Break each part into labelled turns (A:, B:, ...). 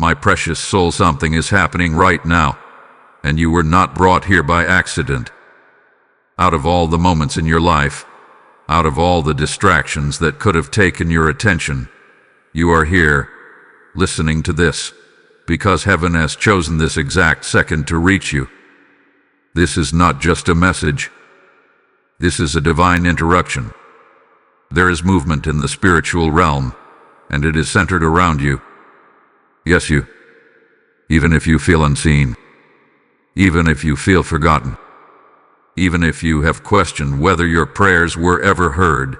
A: My precious soul, something is happening right now, and you were not brought here by accident. Out of all the moments in your life, out of all the distractions that could have taken your attention, you are here, listening to this, because heaven has chosen this exact second to reach you. This is not just a message. This is a divine interruption. There is movement in the spiritual realm, and it is centered around you. Yes, you. Even if you feel unseen. Even if you feel forgotten. Even if you have questioned whether your prayers were ever heard,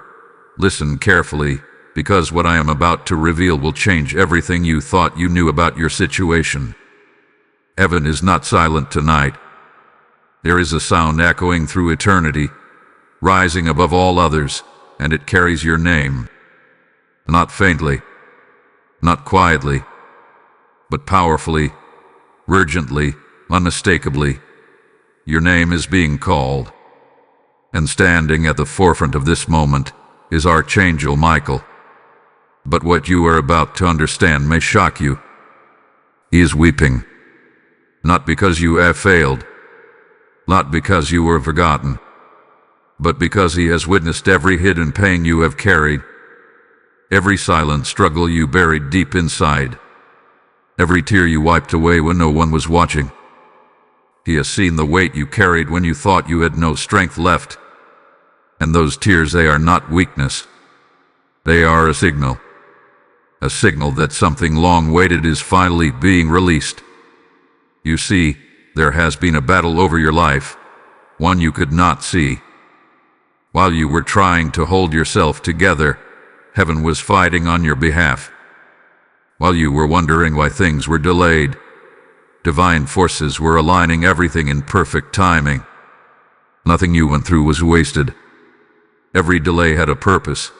A: listen carefully, because what I am about to reveal will change everything you thought you knew about your situation. Heaven is not silent tonight. There is a sound echoing through eternity, rising above all others, and it carries your name. Not faintly, not quietly, but powerfully, urgently, unmistakably. Your name is being called. And standing at the forefront of this moment is Archangel Michael. But what you are about to understand may shock you. He is weeping. Not because you have failed. Not because you were forgotten. But because he has witnessed every hidden pain you have carried. Every silent struggle you buried deep inside. Every tear you wiped away when no one was watching. He has seen the weight you carried when you thought you had no strength left. And those tears, they are not weakness. They are a signal. A signal that something long-waited is finally being released. You see, there has been a battle over your life, one you could not see. While you were trying to hold yourself together, heaven was fighting on your behalf. While you were wondering why things were delayed, divine forces were aligning everything in perfect timing. Nothing you went through was wasted. Every delay had a purpose.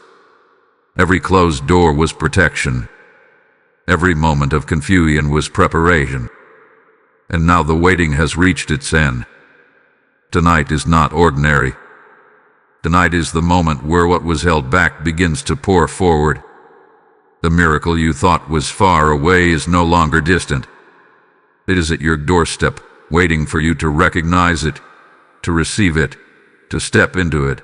A: Every closed door was protection. Every moment of confusion was preparation. And now the waiting has reached its end. Tonight is not ordinary. Tonight is the moment where what was held back begins to pour forward. The miracle you thought was far away is no longer distant. It is at your doorstep, waiting for you to recognize it, to receive it, to step into it.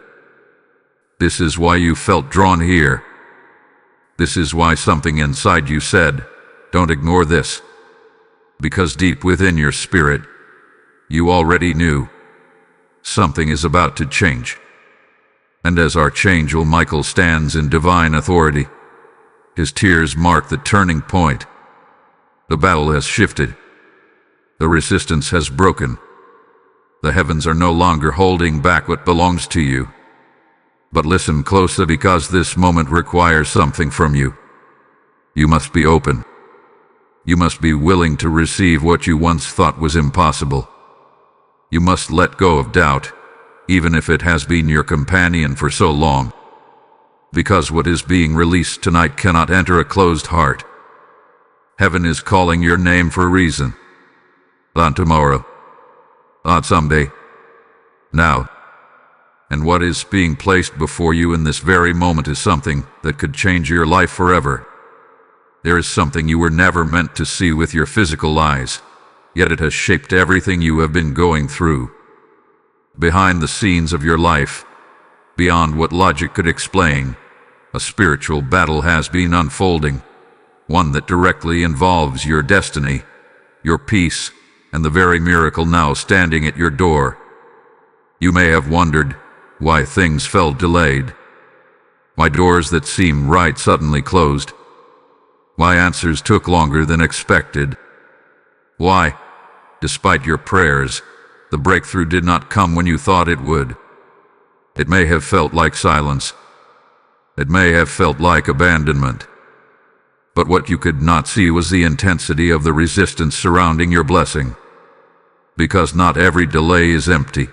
A: This is why you felt drawn here. This is why something inside you said, "Don't ignore this." Because deep within your spirit, you already knew something is about to change. And as Archangel Michael stands in divine authority, his tears mark the turning point. The battle has shifted. The resistance has broken. The heavens are no longer holding back what belongs to you. But listen closely, because this moment requires something from you. You must be open. You must be willing to receive what you once thought was impossible. You must let go of doubt, even if it has been your companion for so long. Because what is being released tonight cannot enter a closed heart. Heaven is calling your name for a reason. Not tomorrow. Not someday. Now. And what is being placed before you in this very moment is something that could change your life forever. There is something you were never meant to see with your physical eyes, yet it has shaped everything you have been going through. Behind the scenes of your life, beyond what logic could explain, a spiritual battle has been unfolding, one that directly involves your destiny, your peace, and the very miracle now standing at your door. You may have wondered why things felt delayed, why doors that seemed right suddenly closed, why answers took longer than expected, why, despite your prayers, the breakthrough did not come when you thought it would. It may have felt like silence. It may have felt like abandonment. But what you could not see was the intensity of the resistance surrounding your blessing. Because not every delay is empty.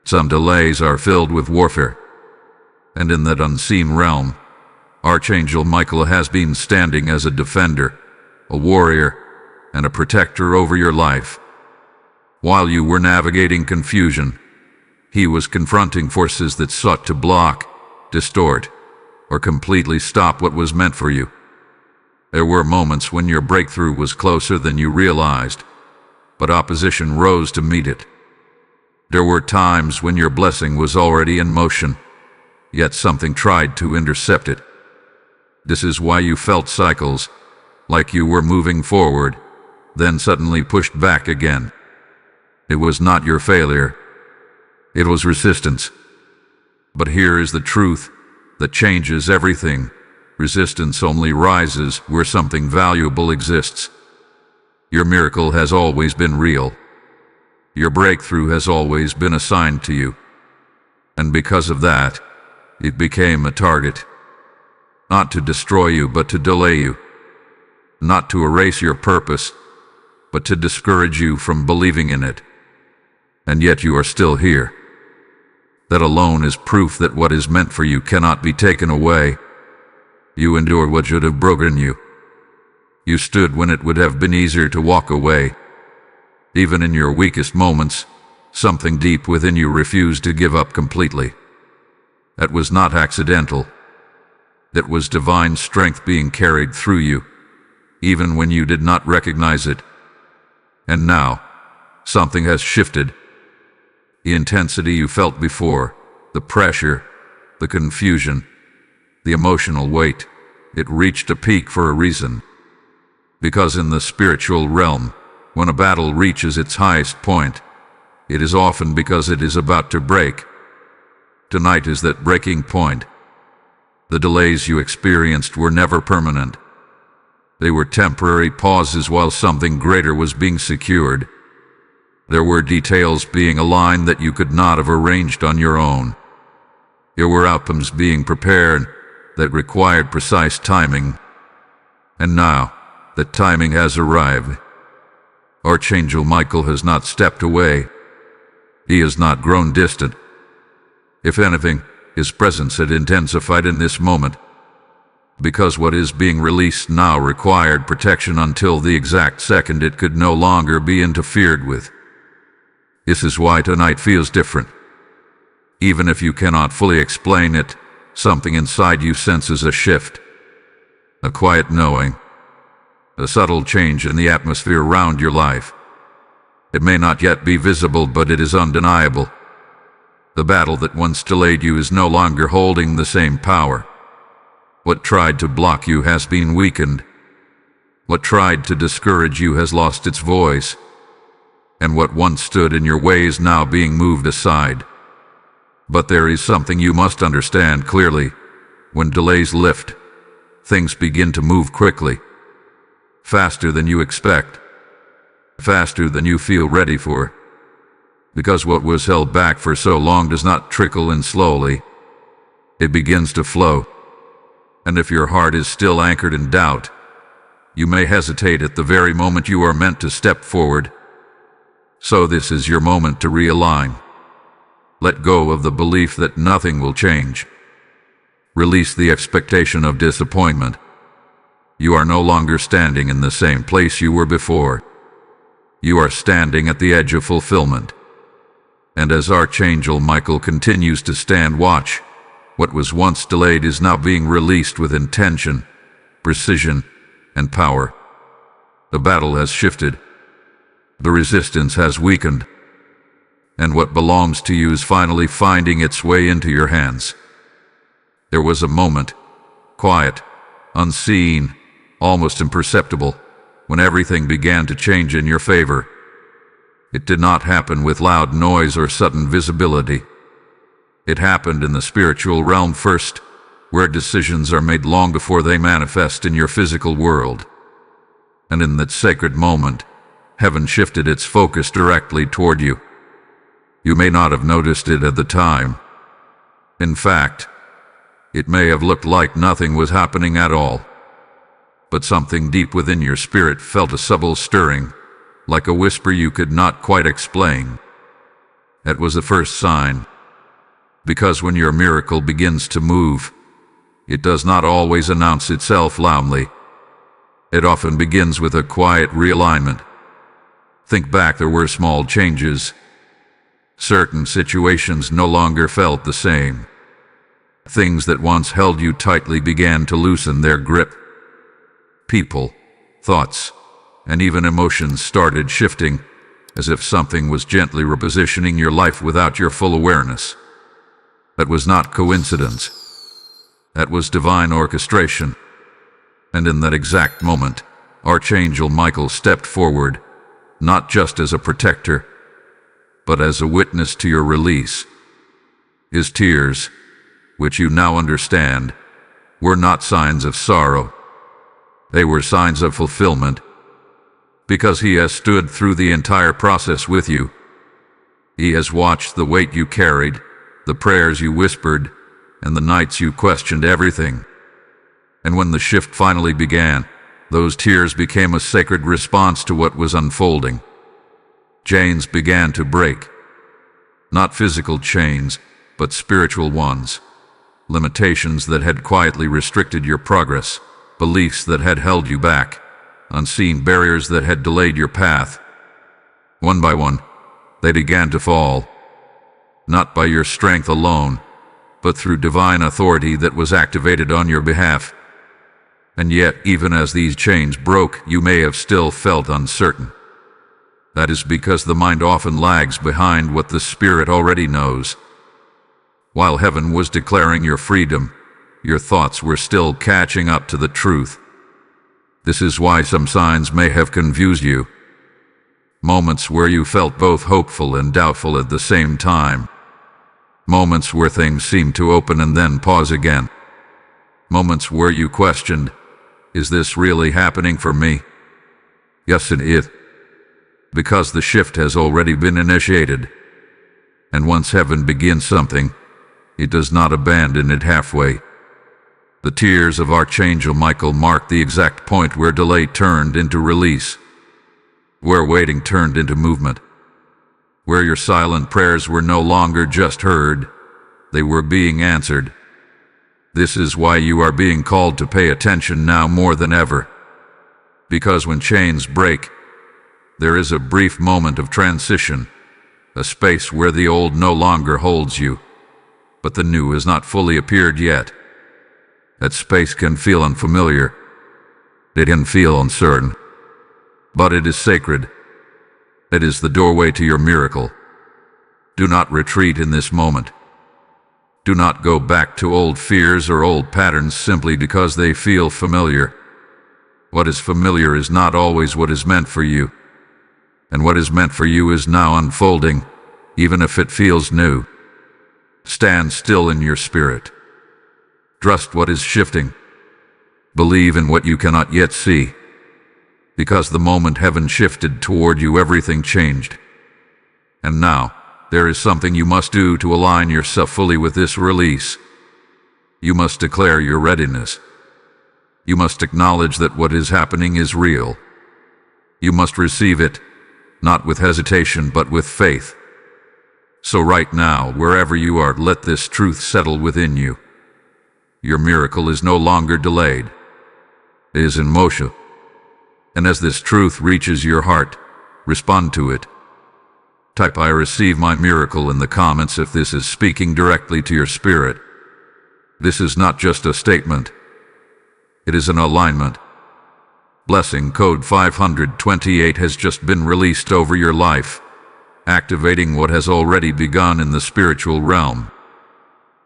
A: Some delays are filled with warfare. And in that unseen realm, Archangel Michael has been standing as a defender, a warrior, and a protector over your life. While you were navigating confusion, he was confronting forces that sought to block, distort, or completely stop what was meant for you. There were moments when your breakthrough was closer than you realized, but opposition rose to meet it. There were times when your blessing was already in motion, yet something tried to intercept it. This is why you felt cycles, like you were moving forward, then suddenly pushed back again. It was not your failure. It was resistance. But here is the truth that changes everything. Resistance only rises where something valuable exists. Your miracle has always been real. Your breakthrough has always been assigned to you. And because of that, it became a target. Not to destroy you, but to delay you. Not to erase your purpose, but to discourage you from believing in it. And yet you are still here. That alone is proof that what is meant for you cannot be taken away. You endured what should have broken you. You stood when it would have been easier to walk away. Even in your weakest moments, something deep within you refused to give up completely. That was not accidental. That was divine strength being carried through you, even when you did not recognize it. And now, something has shifted. The intensity you felt before, the pressure, the confusion, the emotional weight, it reached a peak for a reason. Because in the spiritual realm, when a battle reaches its highest point, it is often because it is about to break. Tonight is that breaking point. The delays you experienced were never permanent. They were temporary pauses while something greater was being secured. There were details being aligned that you could not have arranged on your own. There were outcomes being prepared that required precise timing. And now, the timing has arrived. Archangel Michael has not stepped away. He has not grown distant. If anything, his presence had intensified in this moment, because what is being released now required protection until the exact second it could no longer be interfered with. This is why tonight feels different. Even if you cannot fully explain it, something inside you senses a shift, a quiet knowing, a subtle change in the atmosphere around your life. It may not yet be visible, but it is undeniable. The battle that once delayed you is no longer holding the same power. What tried to block you has been weakened. What tried to discourage you has lost its voice. And what once stood in your way is now being moved aside. But there is something you must understand clearly. When delays lift, things begin to move quickly. Faster than you expect. Faster than you feel ready for. Because what was held back for so long does not trickle in slowly. It begins to flow. And if your heart is still anchored in doubt, you may hesitate at the very moment you are meant to step forward. So this is your moment to realign. Let go of the belief that nothing will change. Release the expectation of disappointment. You are no longer standing in the same place you were before. You are standing at the edge of fulfillment. And as Archangel Michael continues to stand watch, what was once delayed is now being released with intention, precision, and power. The battle has shifted. The resistance has weakened. And what belongs to you is finally finding its way into your hands. There was a moment, quiet, unseen, almost imperceptible, when everything began to change in your favor. It did not happen with loud noise or sudden visibility. It happened in the spiritual realm first, where decisions are made long before they manifest in your physical world. And in that sacred moment, heaven shifted its focus directly toward you. You may not have noticed it at the time. In fact, it may have looked like nothing was happening at all. But something deep within your spirit felt a subtle stirring, like a whisper you could not quite explain. That was the first sign. Because when your miracle begins to move, it does not always announce itself loudly. It often begins with a quiet realignment. Think back, there were small changes. Certain situations no longer felt the same. Things that once held you tightly began to loosen their grip. People, thoughts, and even emotions started shifting, as if something was gently repositioning your life without your full awareness. That was not coincidence. That was divine orchestration. And in that exact moment, Archangel Michael stepped forward, not just as a protector, but as a witness to your release. His tears, which you now understand, were not signs of sorrow. They were signs of fulfillment, because he has stood through the entire process with you. He has watched the weight you carried, the prayers you whispered, and the nights you questioned everything. And when the shift finally began, those tears became a sacred response to what was unfolding. Chains began to break. Not physical chains, but spiritual ones. Limitations that had quietly restricted your progress, beliefs that had held you back, unseen barriers that had delayed your path. One by one, they began to fall, not by your strength alone, but through divine authority that was activated on your behalf. And yet, even as these chains broke, you may have still felt uncertain. That is because the mind often lags behind what the spirit already knows. While heaven was declaring your freedom, your thoughts were still catching up to the truth. This is why some signs may have confused you. Moments where you felt both hopeful and doubtful at the same time. Moments where things seemed to open and then pause again. Moments where you questioned, is this really happening for me? Yes, it is. Because the shift has already been initiated. And once heaven begins something, it does not abandon it halfway. The tears of Archangel Michael marked the exact point where delay turned into release, where waiting turned into movement, where your silent prayers were no longer just heard, they were being answered. This is why you are being called to pay attention now more than ever. Because when chains break, there is a brief moment of transition, a space where the old no longer holds you, but the new has not fully appeared yet. That space can feel unfamiliar. It can feel uncertain. But it is sacred. It is the doorway to your miracle. Do not retreat in this moment. Do not go back to old fears or old patterns simply because they feel familiar. What is familiar is not always what is meant for you. And what is meant for you is now unfolding, even if it feels new. Stand still in your spirit. Trust what is shifting. Believe in what you cannot yet see. Because the moment heaven shifted toward you, everything changed. And now, there is something you must do to align yourself fully with this release. You must declare your readiness. You must acknowledge that what is happening is real. You must receive it, not with hesitation, but with faith. So right now, wherever you are, let this truth settle within you. Your miracle is no longer delayed. It is in motion. And as this truth reaches your heart, respond to it. Type "I receive my miracle" in the comments if this is speaking directly to your spirit. This is not just a statement. It is an alignment. Blessing code 528 has just been released over your life, activating what has already begun in the spiritual realm.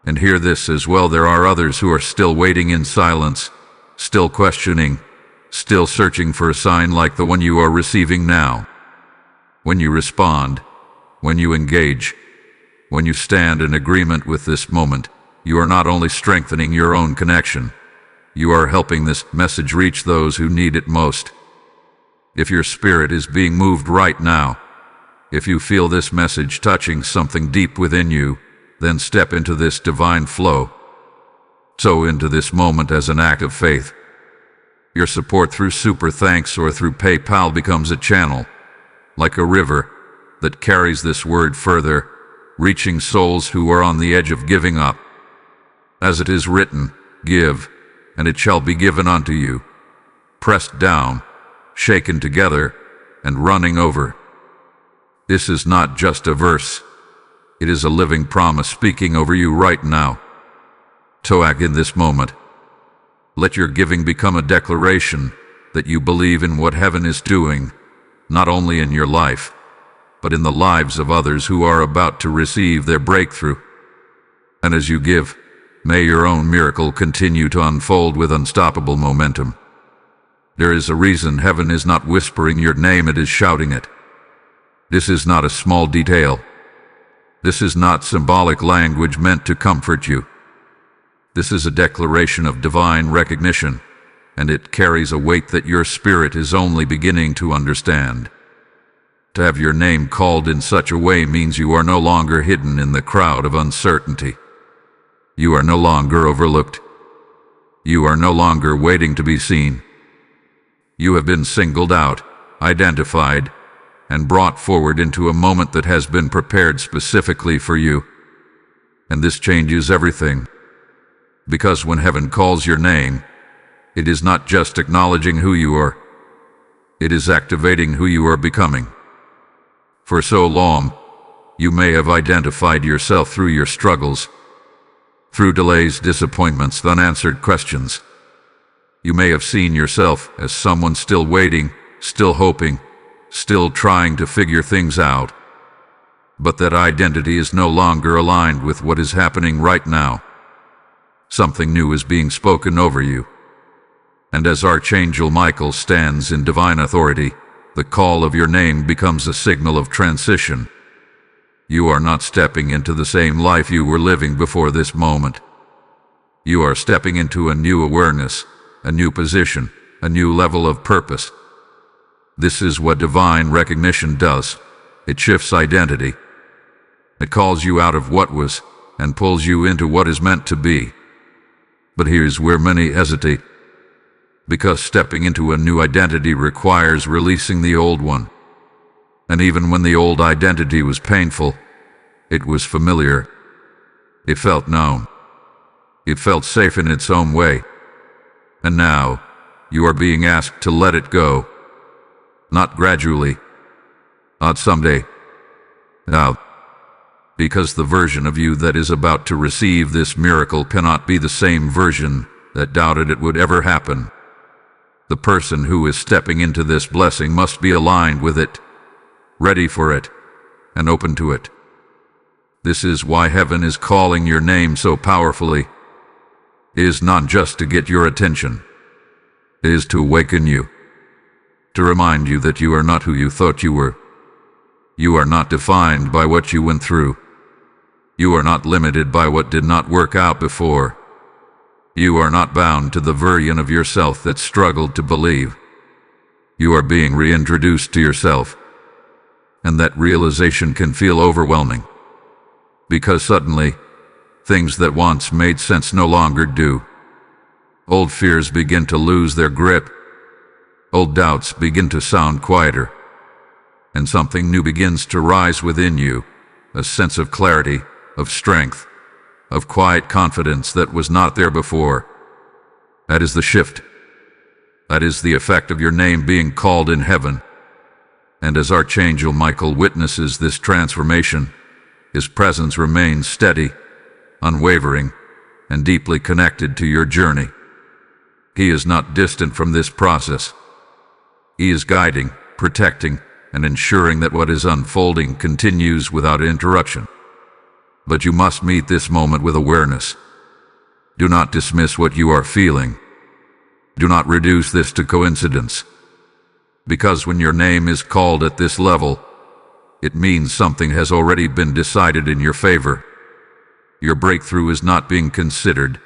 A: And hear this as well, there are others who are still waiting in silence, still questioning, still searching for a sign like the one you are receiving now. When you respond, when you engage, when you stand in agreement with this moment, you are not only strengthening your own connection, you are helping this message reach those who need it most. If your spirit is being moved right now, if you feel this message touching something deep within you, then step into this divine flow. So into this moment as an act of faith. Your support through Super Thanks or through PayPal becomes a channel, like a river, that carries this word further, reaching souls who are on the edge of giving up. As it is written, give, and it shall be given unto you, pressed down, shaken together, and running over. This is not just a verse. It is a living promise speaking over you right now. So act in this moment. Let your giving become a declaration, that you believe in what heaven is doing, not only in your life, but in the lives of others who are about to receive their breakthrough. And as you give, may your own miracle continue to unfold with unstoppable momentum. There is a reason heaven is not whispering your name, it is shouting it. This is not a small detail. This is not symbolic language meant to comfort you. This is a declaration of divine recognition, and it carries a weight that your spirit is only beginning to understand. To have your name called in such a way means you are no longer hidden in the crowd of uncertainty. You are no longer overlooked. You are no longer waiting to be seen. You have been singled out, identified, and brought forward into a moment that has been prepared specifically for you. And this changes everything. Because when heaven calls your name, it is not just acknowledging who you are. It is activating who you are becoming. For so long, you may have identified yourself through your struggles, through delays, disappointments, unanswered questions. You may have seen yourself as someone still waiting, still hoping, still trying to figure things out. But that identity is no longer aligned with what is happening right now. Something new is being spoken over you. And as Archangel Michael stands in divine authority, the call of your name becomes a signal of transition. You are not stepping into the same life you were living before this moment. You are stepping into a new awareness, a new position, a new level of purpose. This is what divine recognition does. It shifts identity. It calls you out of what was and pulls you into what is meant to be. But here's where many hesitate. Because stepping into a new identity requires releasing the old one. And even when the old identity was painful, it was familiar. It felt known. It felt safe in its own way. And now, you are being asked to let it go. Not gradually. Not someday. Now. Because the version of you that is about to receive this miracle cannot be the same version that doubted it would ever happen. The person who is stepping into this blessing must be aligned with it, ready for it, and open to it. This is why heaven is calling your name so powerfully. It is not just to get your attention. It is to awaken you, to remind you that you are not who you thought you were. You are not defined by what you went through. You are not limited by what did not work out before. You are not bound to the version of yourself that struggled to believe. You are being reintroduced to yourself. And that realization can feel overwhelming. Because suddenly, things that once made sense no longer do. Old fears begin to lose their grip. Old doubts begin to sound quieter. And something new begins to rise within you, a sense of clarity, of strength, of quiet confidence that was not there before. That is the shift. That is the effect of your name being called in heaven. And as Archangel Michael witnesses this transformation, his presence remains steady, unwavering, and deeply connected to your journey. He is not distant from this process. He is guiding, protecting, and ensuring that what is unfolding continues without interruption. But you must meet this moment with awareness. Do not dismiss what you are feeling. Do not reduce this to coincidence. Because when your name is called at this level, it means something has already been decided in your favor. Your breakthrough is not being considered.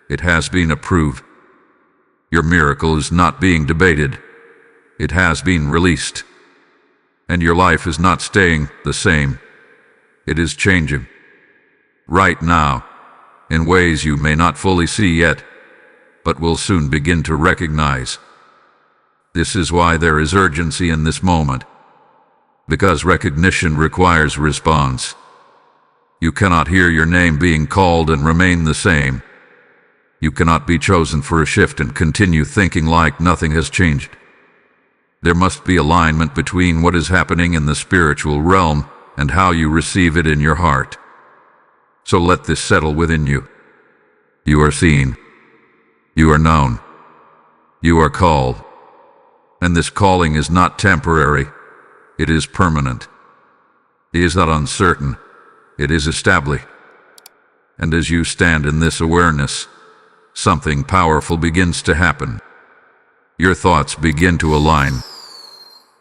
A: It has been approved. Your miracle is not being debated. It has been released. And your life is not staying the same. It is changing. Right now, in ways you may not fully see yet, but will soon begin to recognize. This is why there is urgency in this moment. Because recognition requires response. You cannot hear your name being called and remain the same. You cannot be chosen for a shift and continue thinking like nothing has changed. There must be alignment between what is happening in the spiritual realm and how you receive it in your heart. So let this settle within you. You are seen. You are known. You are called. And this calling is not temporary, it is permanent. It is not uncertain, it is established. And as you stand in this awareness, something powerful begins to happen. Your thoughts begin to align.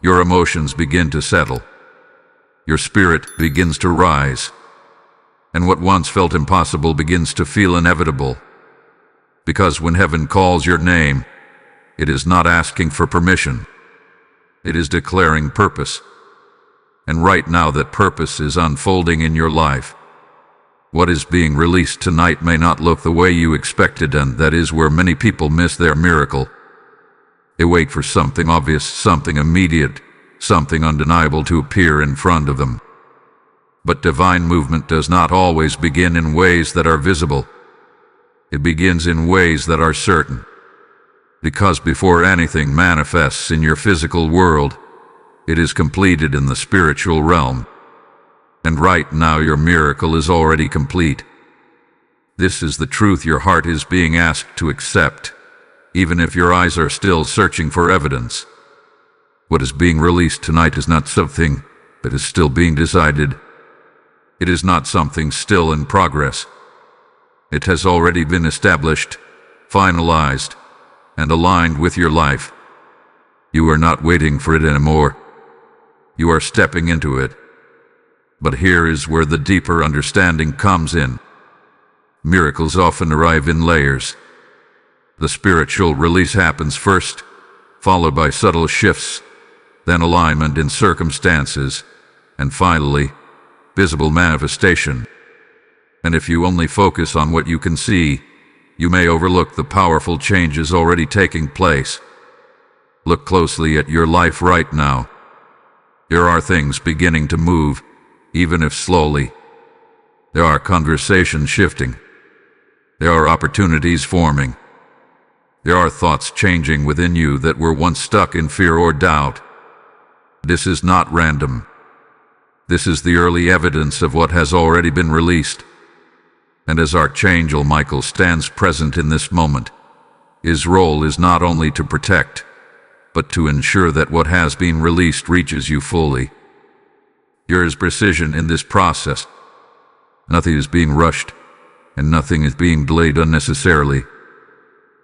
A: Your emotions begin to settle. Your spirit begins to rise. And what once felt impossible begins to feel inevitable. Because when heaven calls your name, it is not asking for permission. It is declaring purpose. And right now that purpose is unfolding in your life. What is being released tonight may not look the way you expected, and that is where many people miss their miracle. They wait for something obvious, something immediate, something undeniable to appear in front of them. But divine movement does not always begin in ways that are visible. It begins in ways that are certain. Because before anything manifests in your physical world, it is completed in the spiritual realm. And right now your miracle is already complete. This is the truth your heart is being asked to accept, even if your eyes are still searching for evidence. What is being released tonight is not something that is still being decided. It is not something still in progress. It has already been established, finalized, and aligned with your life. You are not waiting for it anymore. You are stepping into it. But here is where the deeper understanding comes in. Miracles often arrive in layers. The spiritual release happens first, followed by subtle shifts, then alignment in circumstances, and finally, visible manifestation. And if you only focus on what you can see, you may overlook the powerful changes already taking place. Look closely at your life right now. There are things beginning to move, even if slowly. There are conversations shifting. There are opportunities forming. There are thoughts changing within you that were once stuck in fear or doubt. This is not random. This is the early evidence of what has already been released. And as Archangel Michael stands present in this moment, his role is not only to protect, but to ensure that what has been released reaches you fully. There is precision in this process. Nothing is being rushed, and nothing is being delayed unnecessarily.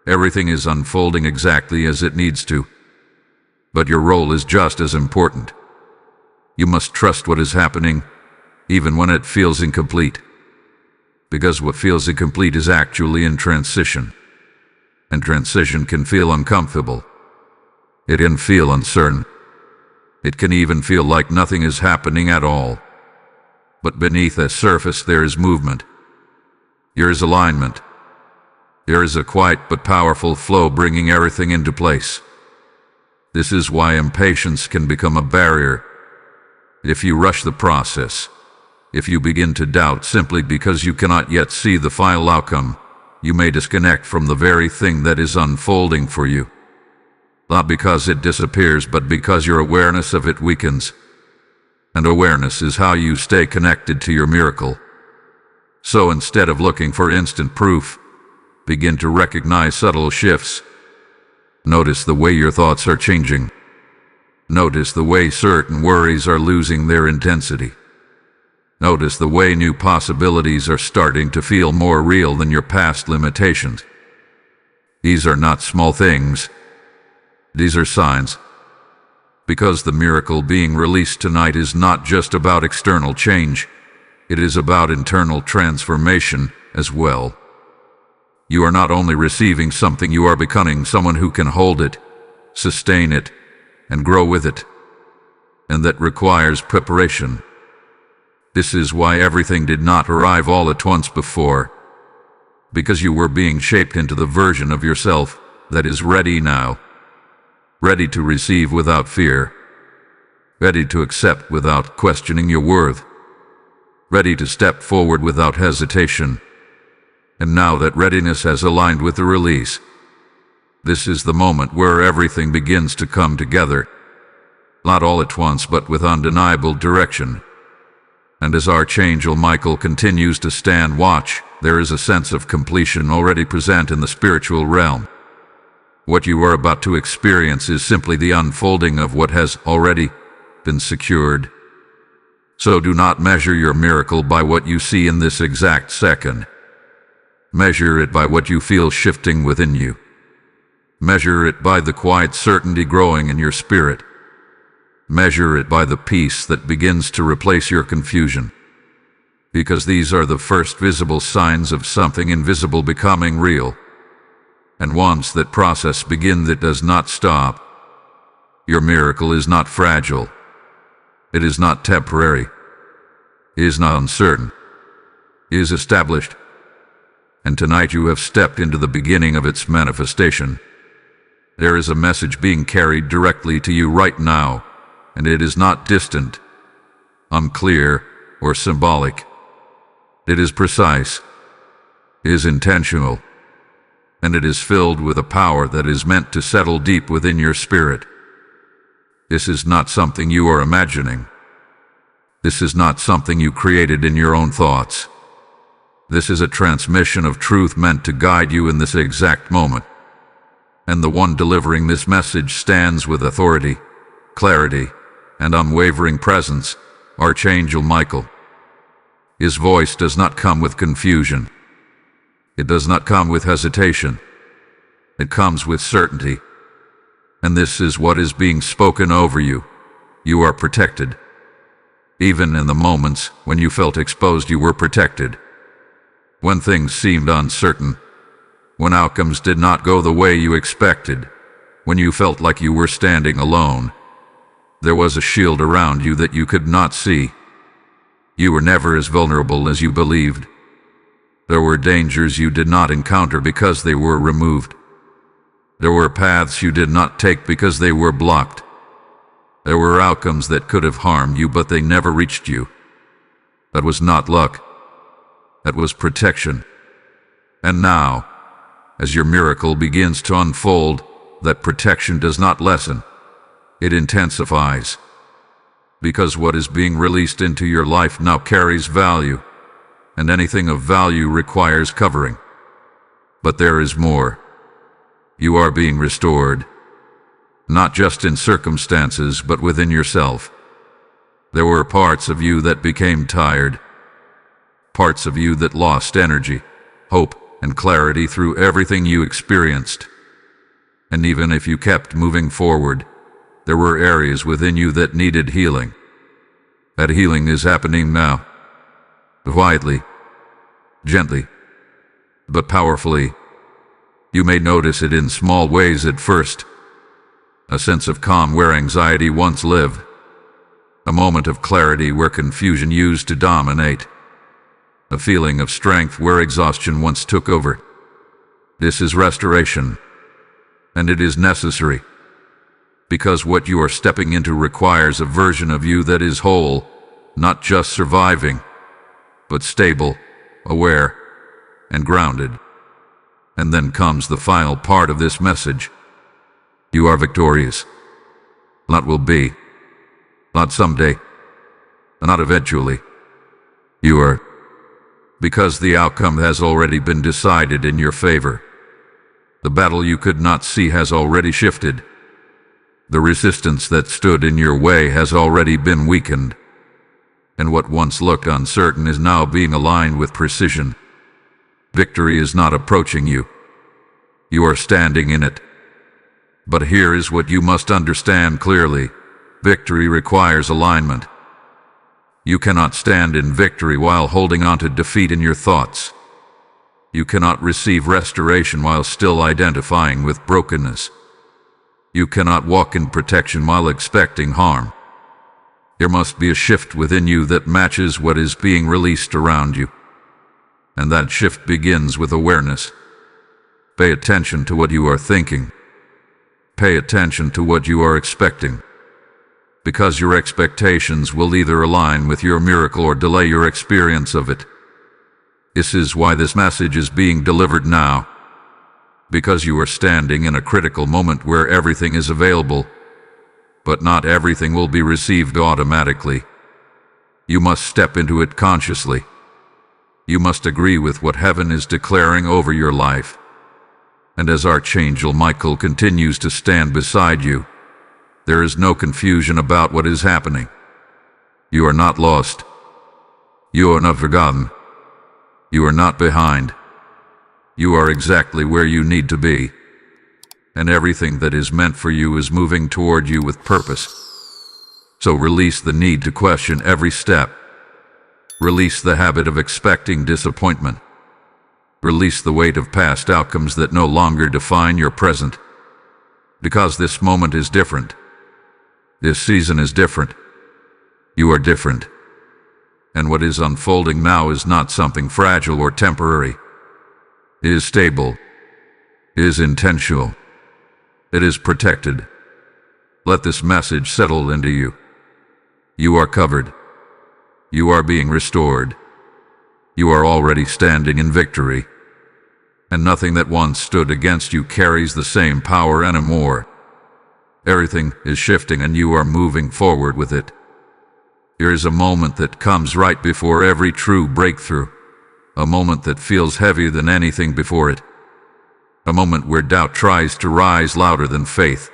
A: Everything is unfolding exactly as it needs to. But your role is just as important. You must trust what is happening, even when it feels incomplete. Because what feels incomplete is actually in transition. And transition can feel uncomfortable. It can feel uncertain. It can even feel like nothing is happening at all. But beneath the surface there is movement. There is alignment. There is a quiet but powerful flow bringing everything into place. This is why impatience can become a barrier. If you rush the process, if you begin to doubt simply because you cannot yet see the final outcome, you may disconnect from the very thing that is unfolding for you. Not because it disappears, but because your awareness of it weakens. And awareness is how you stay connected to your miracle. So instead of looking for instant proof, begin to recognize subtle shifts. Notice the way your thoughts are changing. Notice the way certain worries are losing their intensity. Notice the way new possibilities are starting to feel more real than your past limitations. These are not small things. These are signs. Because the miracle being released tonight is not just about external change. It is about internal transformation as well. You are not only receiving something, you are becoming someone who can hold it, sustain it, and grow with it. And that requires preparation. This is why everything did not arrive all at once before. Because you were being shaped into the version of yourself that is ready now. Ready to receive without fear. Ready to accept without questioning your worth. Ready to step forward without hesitation. And now that readiness has aligned with the release, this is the moment where everything begins to come together. Not all at once, but with undeniable direction. And as Archangel Michael continues to stand watch, there is a sense of completion already present in the spiritual realm. What you are about to experience is simply the unfolding of what has already been secured. So do not measure your miracle by what you see in this exact second. Measure it by what you feel shifting within you. Measure it by the quiet certainty growing in your spirit. Measure it by the peace that begins to replace your confusion. Because these are the first visible signs of something invisible becoming real. And once that process begins, it does not stop. Your miracle is not fragile. It is not temporary. It is not uncertain. It is established. And tonight you have stepped into the beginning of its manifestation. There is a message being carried directly to you right now, and it is not distant, unclear, or symbolic. It is precise. It is intentional. And it is filled with a power that is meant to settle deep within your spirit. This is not something you are imagining. This is not something you created in your own thoughts. This is a transmission of truth meant to guide you in this exact moment. And the one delivering this message stands with authority, clarity, and unwavering presence, Archangel Michael. His voice does not come with confusion. It does not come with hesitation. It comes with certainty. And this is what is being spoken over you. You are protected. Even in the moments when you felt exposed, you were protected. When things seemed uncertain, when outcomes did not go the way you expected, when you felt like you were standing alone, there was a shield around you that you could not see. You were never as vulnerable as you believed. There were dangers you did not encounter because they were removed. There were paths you did not take because they were blocked. There were outcomes that could have harmed you, but they never reached you. That was not luck. That was protection. And now, as your miracle begins to unfold, that protection does not lessen. It intensifies. Because what is being released into your life now carries value. And anything of value requires covering. But there is more. You are being restored, not just in circumstances, but within yourself. There were parts of you that became tired, parts of you that lost energy, hope, and clarity through everything you experienced. And even if you kept moving forward, there were areas within you that needed healing. That healing is happening now. Quietly, gently, but powerfully. You may notice it in small ways at first. A sense of calm where anxiety once lived. A moment of clarity where confusion used to dominate. A feeling of strength where exhaustion once took over. This is restoration, and it is necessary. Because what you are stepping into requires a version of you that is whole, not just surviving, but stable, aware, and grounded. And then comes the final part of this message. You are victorious. Not will be. Not someday. Not eventually. You are. Because the outcome has already been decided in your favor. The battle you could not see has already shifted. The resistance that stood in your way has already been weakened. And what once looked uncertain is now being aligned with precision. Victory is not approaching you. You are standing in it. But here is what you must understand clearly. Victory requires alignment. You cannot stand in victory while holding on to defeat in your thoughts. You cannot receive restoration while still identifying with brokenness. You cannot walk in protection while expecting harm. There must be a shift within you that matches what is being released around you. And that shift begins with awareness. Pay attention to what you are thinking. Pay attention to what you are expecting. Because your expectations will either align with your miracle or delay your experience of it. This is why this message is being delivered now. Because you are standing in a critical moment where everything is available, but not everything will be received automatically. You must step into it consciously. You must agree with what heaven is declaring over your life. And as Archangel Michael continues to stand beside you, there is no confusion about what is happening. You are not lost. You are not forgotten. You are not behind. You are exactly where you need to be. And everything that is meant for you is moving toward you with purpose. So release the need to question every step. Release the habit of expecting disappointment. Release the weight of past outcomes that no longer define your present. Because this moment is different. This season is different. You are different. And what is unfolding now is not something fragile or temporary. It is stable. It is intentional. It is protected. Let this message settle into you. You are covered. You are being restored. You are already standing in victory. And nothing that once stood against you carries the same power anymore. Everything is shifting and you are moving forward with it. There is a moment that comes right before every true breakthrough. A moment that feels heavier than anything before it. A moment where doubt tries to rise louder than faith.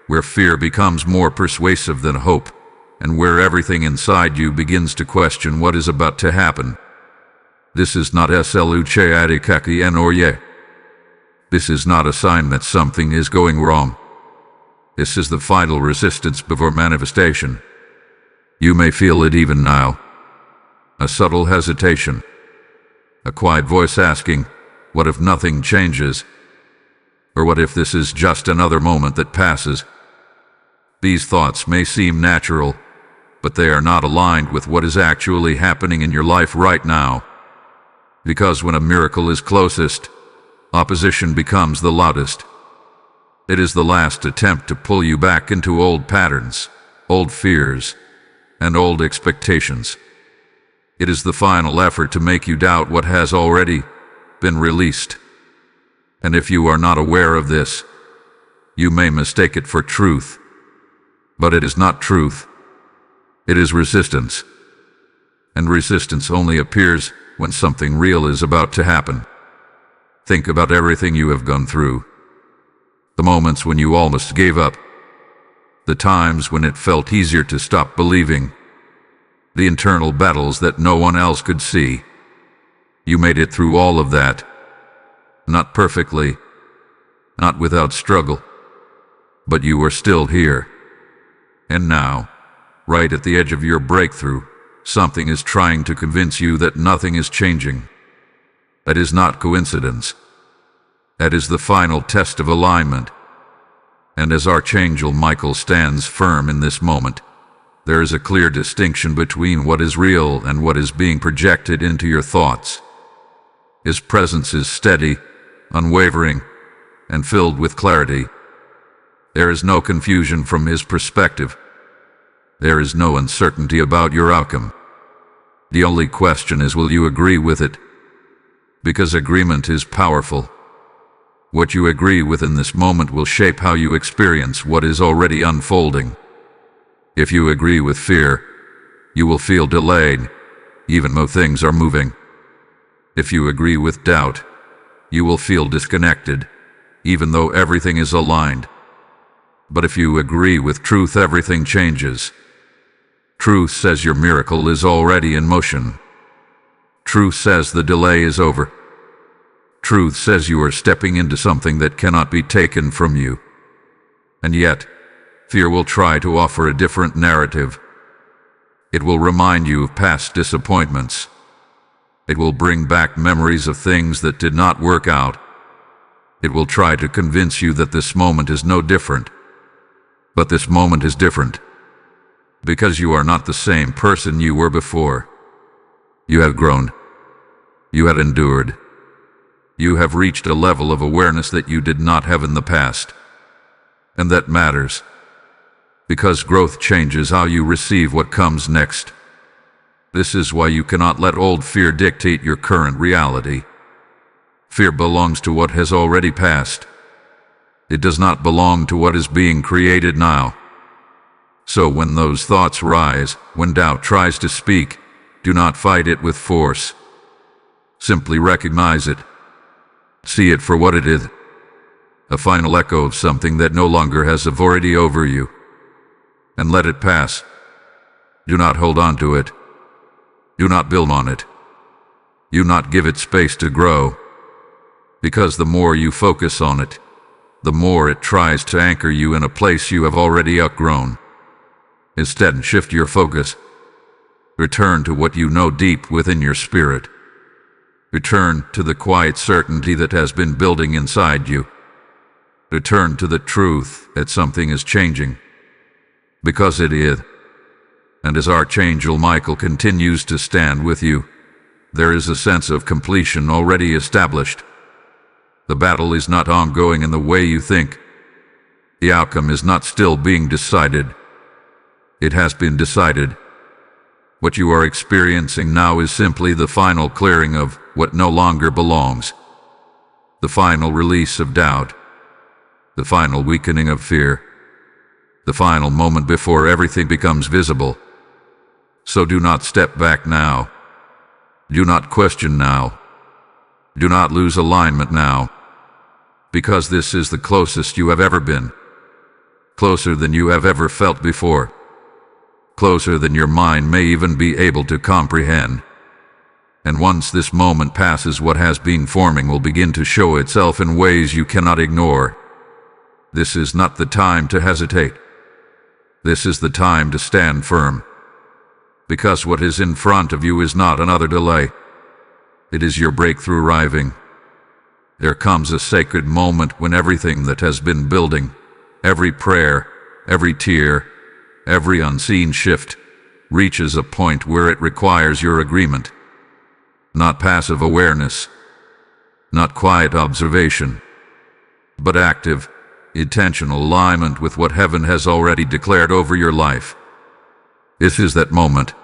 A: Where fear becomes more persuasive than hope. And where everything inside you begins to question what is about to happen. This is not This is not a sign that something is going wrong. This is the final resistance before manifestation. You may feel it even now. A subtle hesitation. A quiet voice asking, what if nothing changes? Or what if this is just another moment that passes? These thoughts may seem natural, but they are not aligned with what is actually happening in your life right now. Because when a miracle is closest, opposition becomes the loudest. It is the last attempt to pull you back into old patterns, old fears, and old expectations. It is the final effort to make you doubt what has already been released. And if you are not aware of this, you may mistake it for truth. But it is not truth. It is resistance. And resistance only appears when something real is about to happen. Think about everything you have gone through. The moments when you almost gave up. The times when it felt easier to stop believing. The internal battles that no one else could see. You made it through all of that. Not perfectly. Not without struggle. But you are still here. And now, right at the edge of your breakthrough, something is trying to convince you that nothing is changing. That is not coincidence. That is the final test of alignment. And as Archangel Michael stands firm in this moment, there is a clear distinction between what is real and what is being projected into your thoughts. His presence is steady, unwavering, and filled with clarity. There is no confusion from his perspective. There is no uncertainty about your outcome. The only question is, will you agree with it? Because agreement is powerful. What you agree with in this moment will shape how you experience what is already unfolding. If you agree with fear, you will feel delayed, even though things are moving. If you agree with doubt, you will feel disconnected, even though everything is aligned. But if you agree with truth, everything changes. Truth says your miracle is already in motion. Truth says the delay is over. Truth says you are stepping into something that cannot be taken from you. And yet, fear will try to offer a different narrative. It will remind you of past disappointments. It will bring back memories of things that did not work out. It will try to convince you that this moment is no different. But this moment is different. Because you are not the same person you were before. You have grown. You have endured. You have reached a level of awareness that you did not have in the past. And that matters. Because growth changes how you receive what comes next. This is why you cannot let old fear dictate your current reality. Fear belongs to what has already passed. It does not belong to what is being created now. So when those thoughts rise, when doubt tries to speak, do not fight it with force. Simply recognize it. See it for what it is. a final echo of something that no longer has authority over you. And let it pass. Do not hold on to it. Do not build on it. Do not give it space to grow. Because the more you focus on it, the more it tries to anchor you in a place you have already outgrown. Instead, shift your focus. Return to what you know deep within your spirit. Return to the quiet certainty that has been building inside you. Return to the truth that something is changing. Because it is. And as Archangel Michael continues to stand with you, there is a sense of completion already established. The battle is not ongoing in the way you think. The outcome is not still being decided. It has been decided. What you are experiencing now is simply the final clearing of what no longer belongs. The final release of doubt. The final weakening of fear. The final moment before everything becomes visible. So do not step back now. Do not question now. Do not lose alignment now. Because this is the closest you have ever been. Closer than you have ever felt before. Closer than your mind may even be able to comprehend. And once this moment passes, what has been forming will begin to show itself in ways you cannot ignore. This is not the time to hesitate. This is the time to stand firm. Because what is in front of you is not another delay. It is your breakthrough arriving. There comes a sacred moment when everything that has been building, every prayer, every tear, every unseen shift, reaches a point where it requires your agreement. Not passive awareness, not quiet observation, but active, intentional alignment with what heaven has already declared over your life. This is that moment.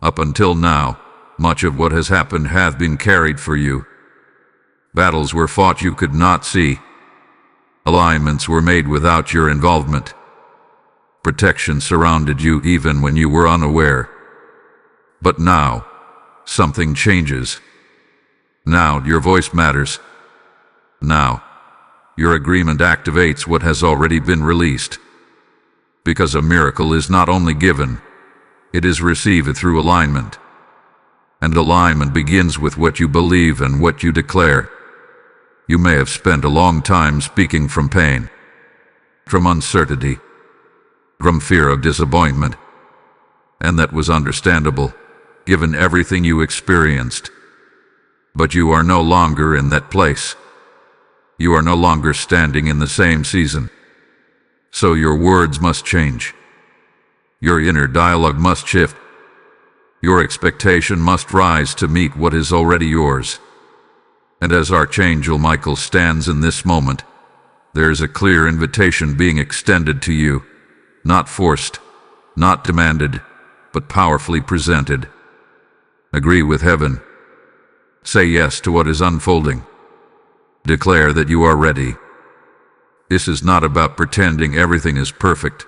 A: Up until now, much of what has happened hath been carried for you. Battles were fought you could not see. Alignments were made without your involvement. Protection surrounded you even when you were unaware. But now, something changes. Now your voice matters. Now, your agreement activates what has already been released. Because a miracle is not only given, it is received through alignment. And alignment begins with what you believe and what you declare. You may have spent a long time speaking from pain, from uncertainty, from fear of disappointment. And that was understandable, given everything you experienced. But you are no longer in that place. You are no longer standing in the same season. So your words must change. Your inner dialogue must shift. Your expectation must rise to meet what is already yours. And as Archangel Michael stands in this moment, there is a clear invitation being extended to you, not forced, not demanded, but powerfully presented. Agree with heaven. Say yes to what is unfolding. Declare that you are ready. This is not about pretending everything is perfect.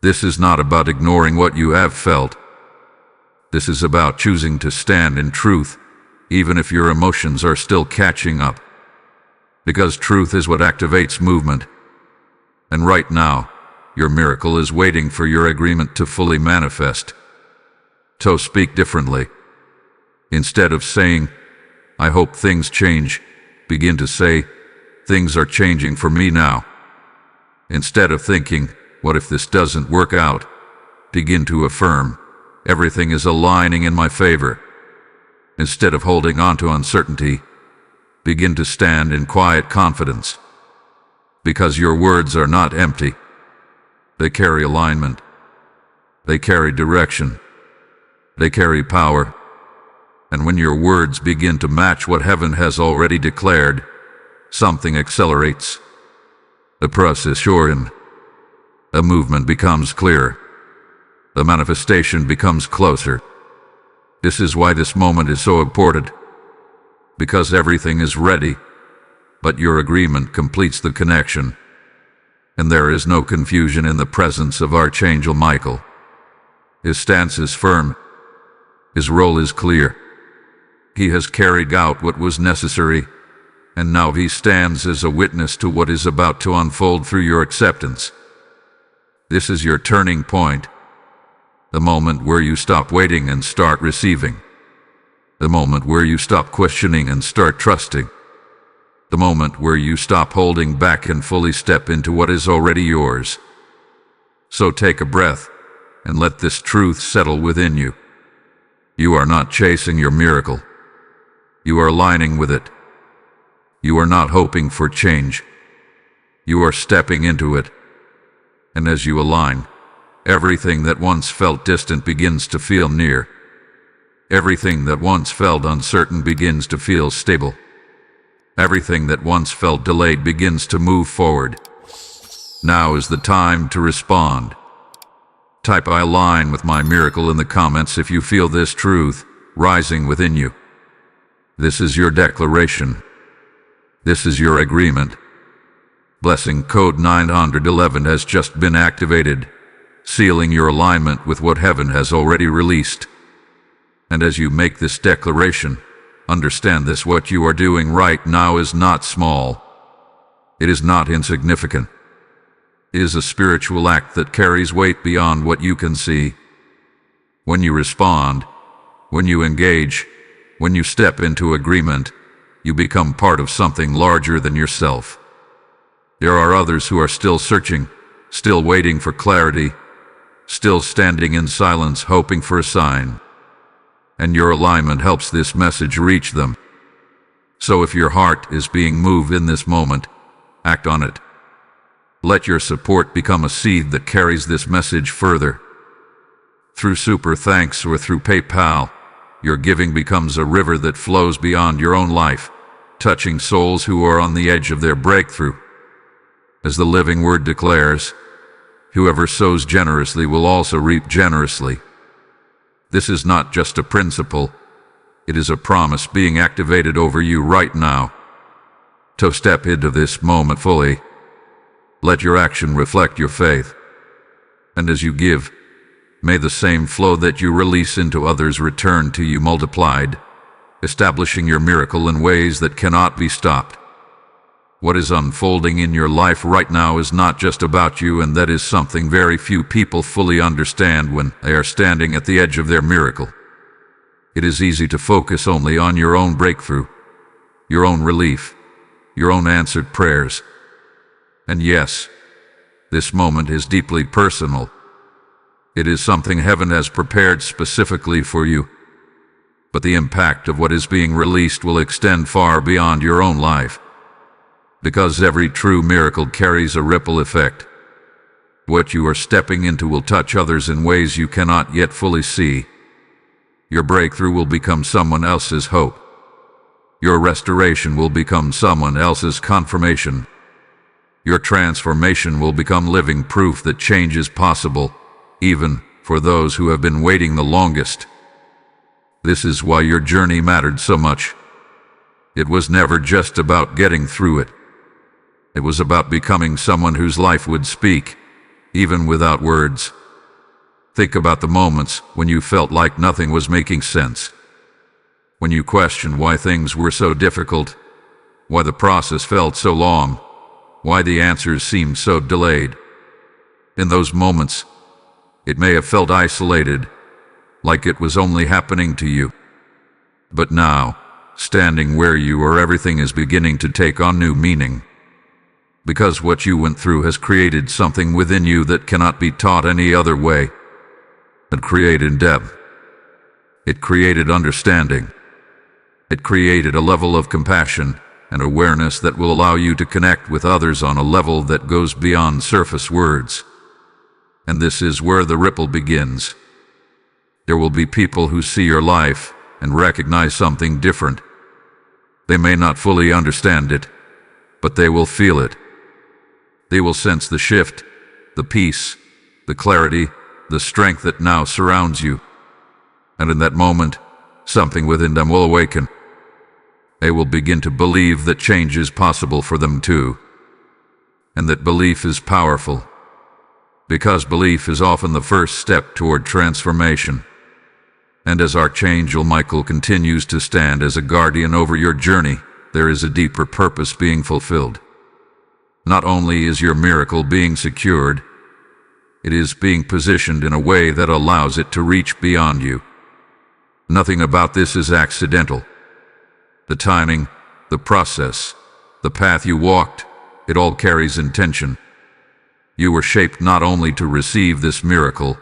A: This is not about ignoring what you have felt. This is about choosing to stand in truth, even if your emotions are still catching up. Because truth is what activates movement. And right now, your miracle is waiting for your agreement to fully manifest. So speak differently. Instead of saying, "I hope things change," begin to say, "Things are changing for me now." Instead of thinking, "What if this doesn't work out?" begin to affirm, "Everything is aligning in my favor." Instead of holding on to uncertainty, begin to stand in quiet confidence. Because your words are not empty. They carry alignment. They carry direction. They carry power. And when your words begin to match what heaven has already declared, something accelerates. The process shortens. A movement becomes clearer. The manifestation becomes closer. This is why this moment is so important. Because everything is ready, but your agreement completes the connection. And there is no confusion in the presence of Archangel Michael. His stance is firm. His role is clear. He has carried out what was necessary. and now he stands as a witness to what is about to unfold through your acceptance. This is your turning point, the moment where you stop waiting and start receiving, the moment where you stop questioning and start trusting, the moment where you stop holding back and fully step into what is already yours. So take a breath and let this truth settle within you. You are not chasing your miracle. You are aligning with it. You are not hoping for change. You are stepping into it. And as you align, everything that once felt distant begins to feel near. Everything that once felt uncertain begins to feel stable. Everything that once felt delayed begins to move forward. Now is the time to respond. Type "I align with my miracle" in the comments if you feel this truth rising within you. This is your declaration. This is your agreement. Blessing code 911 has just been activated, sealing your alignment with what heaven has already released. And as you make this declaration, understand this: what you are doing right now is not small. It is not insignificant. It is a spiritual act that carries weight beyond what you can see. When you respond, when you engage, when you step into agreement, you become part of something larger than yourself. There are others who are still searching, still waiting for clarity, still standing in silence hoping for a sign. And your alignment helps this message reach them. So if your heart is being moved in this moment, act on it. Let your support become a seed that carries this message further. Through Super Thanks or through PayPal, your giving becomes a river that flows beyond your own life, touching souls who are on the edge of their breakthrough. As the living word declares, whoever sows generously will also reap generously. This is not just a principle, it is a promise being activated over you right now. To step into this moment fully, let your action reflect your faith. And as you give, may the same flow that you release into others return to you multiplied, establishing your miracle in ways that cannot be stopped. What is unfolding in your life right now is not just about you, and that is something very few people fully understand when they are standing at the edge of their miracle. It is easy to focus only on your own breakthrough, your own relief, your own answered prayers. And yes, this moment is deeply personal. It is something heaven has prepared specifically for you. But the impact of what is being released will extend far beyond your own life. Because every true miracle carries a ripple effect. What you are stepping into will touch others in ways you cannot yet fully see. Your breakthrough will become someone else's hope. Your restoration will become someone else's confirmation. Your transformation will become living proof that change is possible, even for those who have been waiting the longest. This is why your journey mattered so much. It was never just about getting through it. It was about becoming someone whose life would speak, even without words. Think about the moments when you felt like nothing was making sense. When you questioned why things were so difficult, why the process felt so long, why the answers seemed so delayed. In those moments, it may have felt isolated, like it was only happening to you. But now, standing where you are, everything is beginning to take on new meaning. Because what you went through has created something within you that cannot be taught any other way. It created depth. It created understanding. It created a level of compassion and awareness that will allow you to connect with others on a level that goes beyond surface words. And this is where the ripple begins. There will be people who see your life and recognize something different. They may not fully understand it, but they will feel it. They will sense the shift, the peace, the clarity, the strength that now surrounds you. And in that moment, something within them will awaken. They will begin to believe that change is possible for them too, and that belief is powerful, because belief is often the first step toward transformation. And as Archangel Michael continues to stand as a guardian over your journey, there is a deeper purpose being fulfilled. Not only is your miracle being secured, it is being positioned in a way that allows it to reach beyond you. Nothing about this is accidental. The timing, the process, the path you walked, it all carries intention. You were shaped not only to receive this miracle,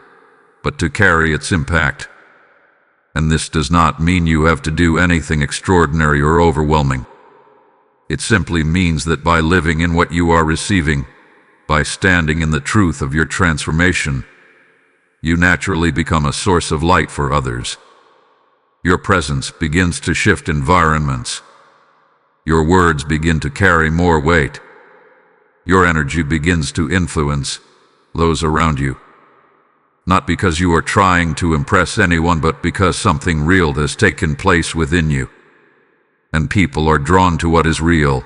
A: but to carry its impact. And this does not mean you have to do anything extraordinary or overwhelming. It simply means that by living in what you are receiving, by standing in the truth of your transformation, you naturally become a source of light for others. Your presence begins to shift environments. Your words begin to carry more weight. Your energy begins to influence those around you. Not because you are trying to impress anyone, but because something real has taken place within you. And people are drawn to what is real.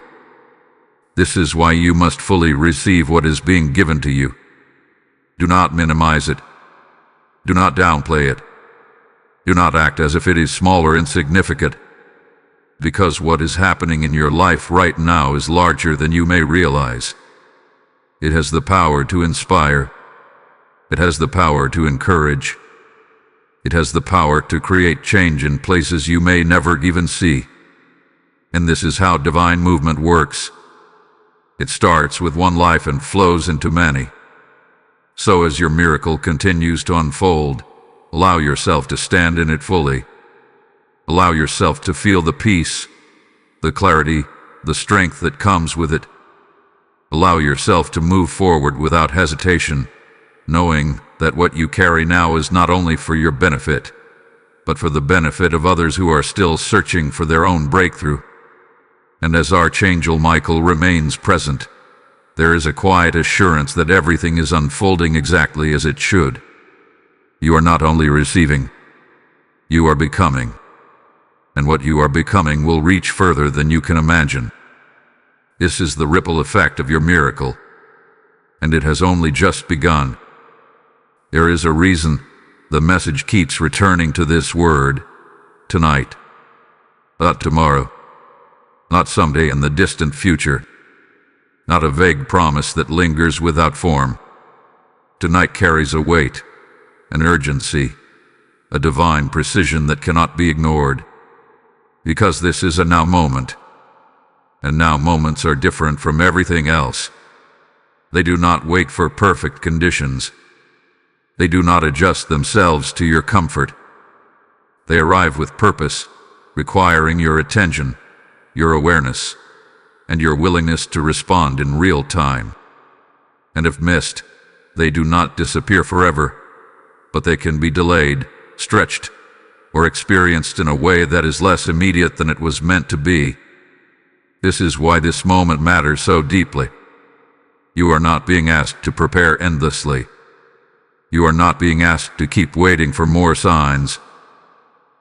A: This is why you must fully receive what is being given to you. Do not minimize it. Do not downplay it. Do not act as if it is small or insignificant. Because what is happening in your life right now is larger than you may realize. It has the power to inspire. It has the power to encourage. It has the power to create change in places you may never even see. And this is how divine movement works. It starts with one life and flows into many. So as your miracle continues to unfold, allow yourself to stand in it fully. Allow yourself to feel the peace, the clarity, the strength that comes with it. Allow yourself to move forward without hesitation, knowing that what you carry now is not only for your benefit, but for the benefit of others who are still searching for their own breakthrough. And as Archangel Michael remains present, there is a quiet assurance that everything is unfolding exactly as it should. You are not only receiving, you are becoming. And what you are becoming will reach further than you can imagine. This is the ripple effect of your miracle, and it has only just begun. There is a reason the message keeps returning to this word, tonight, not tomorrow, not someday in the distant future, not a vague promise that lingers without form. Tonight carries a weight, an urgency, a divine precision that cannot be ignored. Because this is a now moment, and now moments are different from everything else. They do not wait for perfect conditions. They do not adjust themselves to your comfort. They arrive with purpose, requiring your attention, your awareness, and your willingness to respond in real time. And if missed, they do not disappear forever, but they can be delayed, stretched, or experienced in a way that is less immediate than it was meant to be. This is why this moment matters so deeply. You are not being asked to prepare endlessly. You are not being asked to keep waiting for more signs.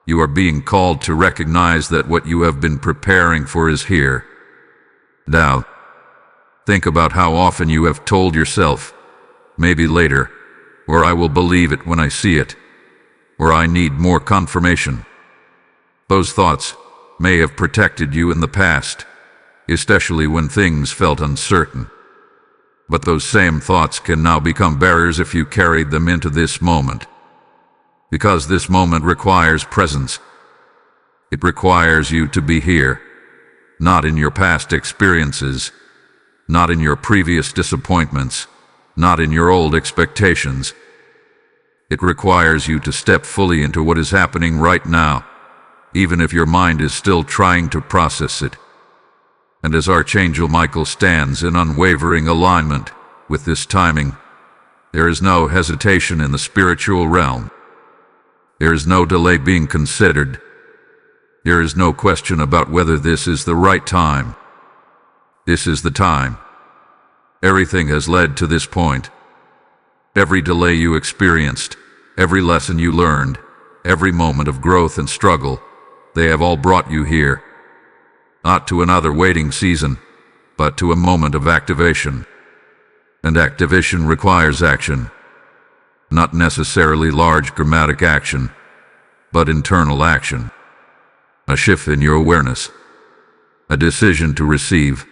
A: You are being called to recognize that what you have been preparing for is here. Now, think about how often you have told yourself, maybe later, or I will believe it when I see it, or I need more confirmation. Those thoughts may have protected you in the past, especially when things felt uncertain. But those same thoughts can now become barriers if you carried them into this moment. Because this moment requires presence. It requires you to be here, not in your past experiences, not in your previous disappointments, not in your old expectations. It requires you to step fully into what is happening right now, even if your mind is still trying to process it. And as Archangel Michael stands in unwavering alignment with this timing, there is no hesitation in the spiritual realm. There is no delay being considered. There is no question about whether this is the right time. This is the time. Everything has led to this point. Every delay you experienced, every lesson you learned, every moment of growth and struggle, they have all brought you here. Not to another waiting season, but to a moment of activation. And activation requires action. Not necessarily large dramatic action, but internal action. A shift in your awareness. a decision to receive,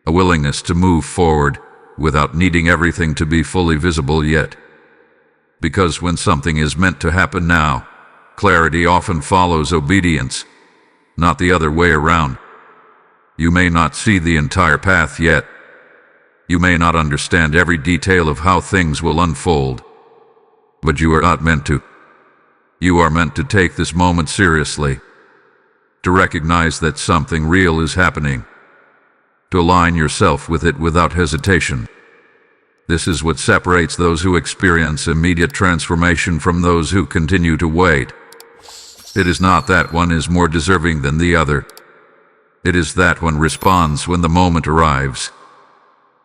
A: a willingness to move forward without needing everything to be fully visible yet. Because when something is meant to happen now, clarity often follows obedience, not the other way around. You may not see the entire path yet. You may not understand every detail of how things will unfold. But you are not meant to. You are meant to take this moment seriously, to recognize that something real is happening, to align yourself with it without hesitation. This is what separates those who experience immediate transformation from those who continue to wait. It is not that one is more deserving than the other. It is that one responds when the moment arrives,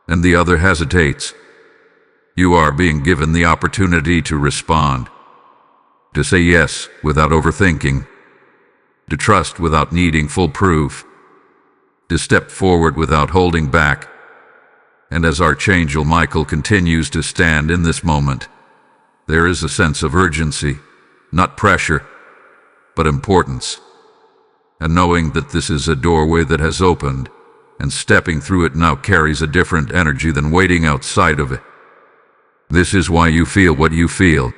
A: and the other hesitates. You are being given the opportunity to respond, to say yes without overthinking, to trust without needing full proof, to step forward without holding back. And as Archangel Michael continues to stand in this moment, there is a sense of urgency, not pressure, but importance. And knowing that this is a doorway that has opened, and stepping through it now carries a different energy than waiting outside of it. This is why you feel what you feel.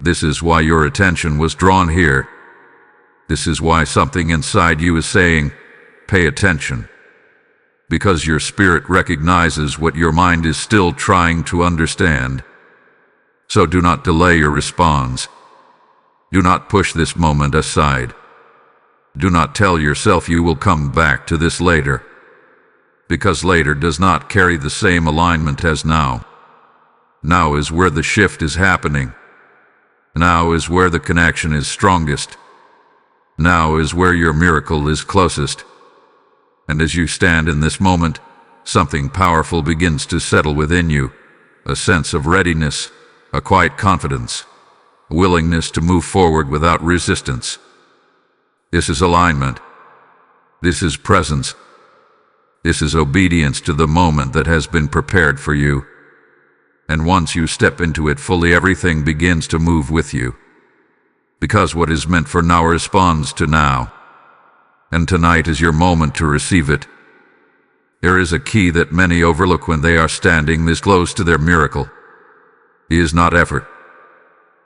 A: This is why your attention was drawn here. This is why something inside you is saying, pay attention. Because your spirit recognizes what your mind is still trying to understand. So do not delay your response. Do not push this moment aside. Do not tell yourself you will come back to this later. Because later does not carry the same alignment as now. Now is where the shift is happening. Now is where the connection is strongest. Now is where your miracle is closest. And as you stand in this moment, something powerful begins to settle within you, a sense of readiness, a quiet confidence, a willingness to move forward without resistance. This is alignment. This is presence. This is obedience to the moment that has been prepared for you. And once you step into it fully, everything begins to move with you. Because what is meant for now responds to now. And tonight is your moment to receive it. There is a key that many overlook when they are standing this close to their miracle. It is not effort.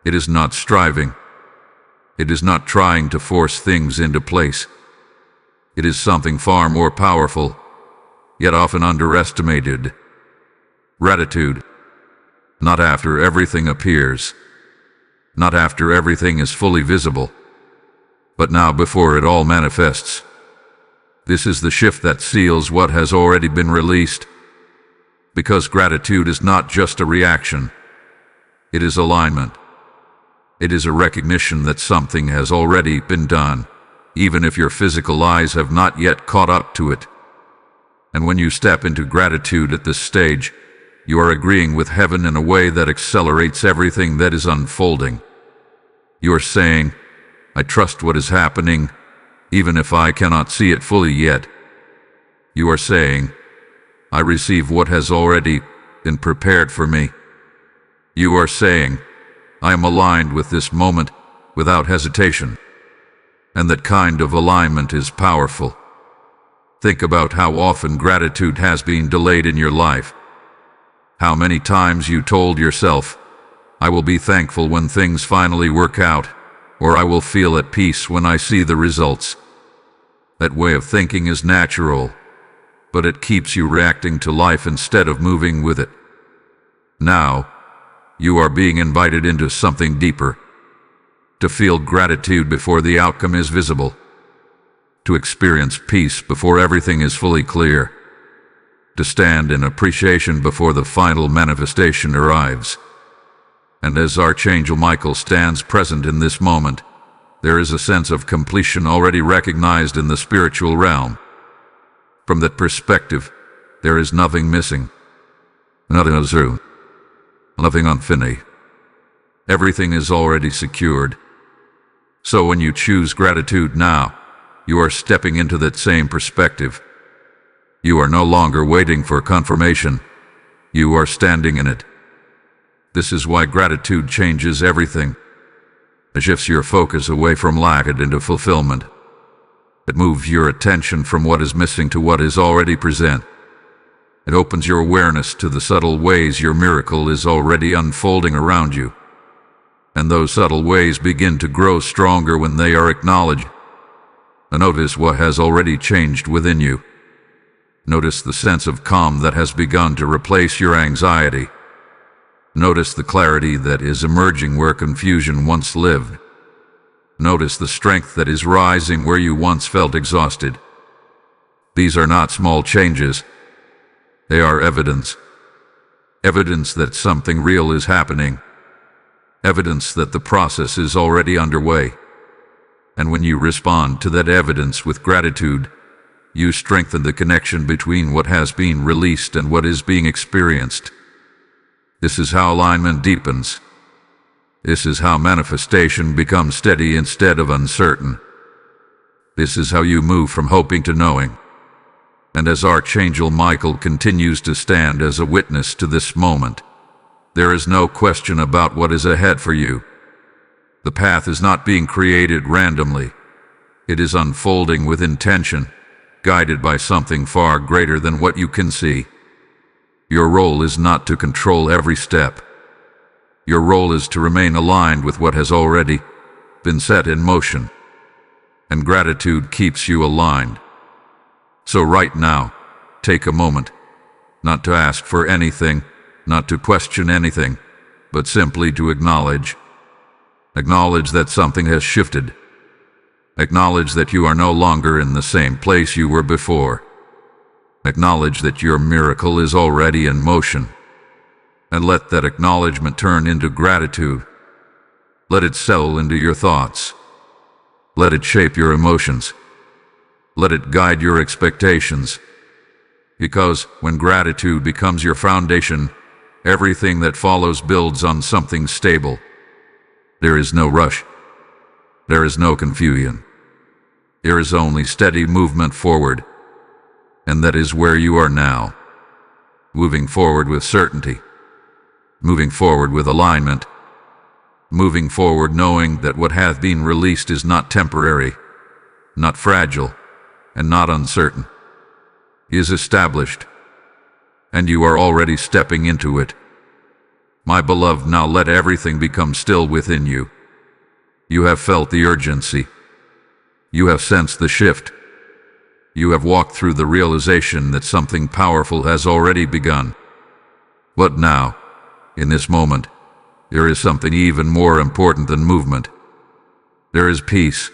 A: It is not striving. It is not trying to force things into place. It is something far more powerful, yet often underestimated. Gratitude. Not after everything appears. Not after everything is fully visible. But now before it all manifests. This is the shift that seals what has already been released. Because gratitude is not just a reaction. It is alignment. It is a recognition that something has already been done, even if your physical eyes have not yet caught up to it. And when you step into gratitude at this stage, you are agreeing with heaven in a way that accelerates everything that is unfolding. You are saying, I trust what is happening, even if I cannot see it fully yet. You are saying, I receive what has already been prepared for me. You are saying, I am aligned with this moment without hesitation. And that kind of alignment is powerful. Think about how often gratitude has been delayed in your life. How many times you told yourself, I will be thankful when things finally work out, or I will feel at peace when I see the results. That way of thinking is natural, but it keeps you reacting to life instead of moving with it. Now, you are being invited into something deeper. To feel gratitude before the outcome is visible. To experience peace before everything is fully clear. To stand in appreciation before the final manifestation arrives. And as Archangel Michael stands present in this moment, there is a sense of completion already recognized in the spiritual realm. From that perspective, there is nothing missing, nothing azure, nothing unfinished. Everything is already secured. So when you choose gratitude now, you are stepping into that same perspective. You are no longer waiting for confirmation. You are standing in it. This is why gratitude changes everything. It shifts your focus away from lack and into fulfillment. It moves your attention from what is missing to what is already present. It opens your awareness to the subtle ways your miracle is already unfolding around you. And those subtle ways begin to grow stronger when they are acknowledged. Notice what has already changed within you. Notice the sense of calm that has begun to replace your anxiety. Notice the clarity that is emerging where confusion once lived. Notice the strength that is rising where you once felt exhausted. These are not small changes. They are evidence. Evidence that something real is happening. Evidence that the process is already underway. And when you respond to that evidence with gratitude, you strengthen the connection between what has been released and what is being experienced. This is how alignment deepens. This is how manifestation becomes steady instead of uncertain. This is how you move from hoping to knowing. And as Archangel Michael continues to stand as a witness to this moment, there is no question about what is ahead for you. The path is not being created randomly. It is unfolding with intention, guided by something far greater than what you can see. Your role is not to control every step. Your role is to remain aligned with what has already been set in motion. And gratitude keeps you aligned. So right now, take a moment, not to ask for anything, not to question anything, but simply to acknowledge. Acknowledge that something has shifted. Acknowledge that you are no longer in the same place you were before. Acknowledge that your miracle is already in motion. And let that acknowledgement turn into gratitude. Let it settle into your thoughts. Let it shape your emotions. Let it guide your expectations. Because when gratitude becomes your foundation, everything that follows builds on something stable. There is no rush. There is no confusion. There is only steady movement forward. And that is where you are now. Moving forward with certainty. Moving forward with alignment. Moving forward knowing that what hath been released is not temporary, not fragile, and not uncertain. It is established, and you are already stepping into it. My beloved, now let everything become still within you. You have felt the urgency. You have sensed the shift. You have walked through the realization that something powerful has already begun. But now, in this moment, there is something even more important than movement. There is peace.